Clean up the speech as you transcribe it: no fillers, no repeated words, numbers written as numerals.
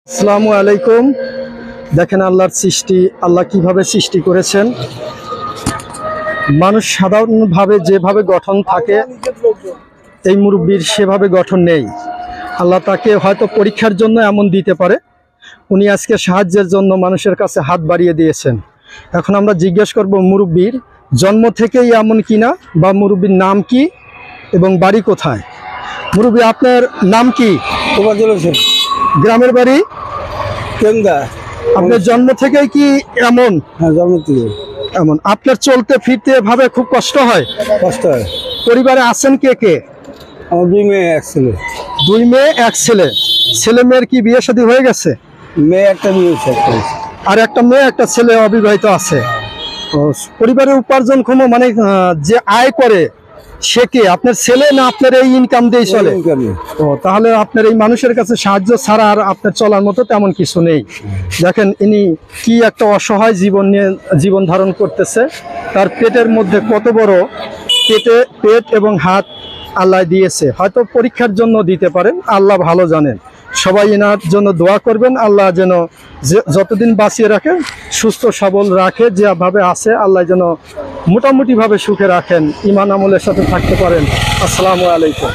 আসসালামু আলাইকুম। দেখেন আল্লাহর সৃষ্টি, আল্লাহ কিভাবে সৃষ্টি করেছেন। মানুষ সাধারণভাবে যেভাবে গঠন থাকে এই মুরব্বির সেভাবে গঠন নেই। আল্লাহ তাকে হয়তো পরীক্ষার জন্য এমন দিতে পারে। উনি আজকে সাহায্যের জন্য মানুষের কাছে হাত বাড়িয়ে দিয়েছেন। এখন আমরা জিজ্ঞেস করব মুরব্বির জন্ম থেকেই এমন কিনা, বা মুরব্বির নাম কি এবং বাড়ি কোথায়। মুরব্বি, আপনার নাম কি? গ্রামের বাড়ি কেন্দা। আপনার জন্ম থেকেই কি এমন? হ্যাঁ, জন্ম থেকে এমন। আপনার চলতে ফিরতে ভাবে খুব কষ্ট হয়? কষ্ট হয়। পরিবারে আছেন কে কে? আমার 2 মেয়ে 1 ছেলে। 2 মেয়ে 1 ছেলে। ছেলে মেয়ের কি বিয়ে শাদী হয়ে গেছে? মেয়ে একটা বিয়ে হয়েছে। আর একটা মেয়ে একটা ছেলে অবিবাহিত আছে। ও, পরিবারের উপার্জনক্ষম মানে যে আয় করে সে কে? আপনার ছেলে না আপনার এই ইনকাম দিয়েই চলে? ও, তাহলে আপনার এই মানুষের কাছে সাহায্য ছাড়া আর আপনার চলার মতো তেমন কিছু নেই। দেখেন ইনি কি একটা অসহায় জীবন নিয়ে জীবন ধারণ করতেছে। তার পেটের মধ্যে কত বড় পেট এবং হাত আল্লাহ দিয়েছে। হয়তো পরীক্ষার জন্য দিতে পারেন, আল্লাহ ভালো জানেন। সবাই এনার জন্য দোয়া করবেন, আল্লাহ যেন যতদিন বাঁচিয়ে রাখে, সুস্থ সবল রাখে, যেভাবে আছে আল্লাহ যেন মোটামুটিভাবে সুখে রাখেন, ঈমান আমলের সাথে থাকতে পারেন। আসসালামু আলাইকুম।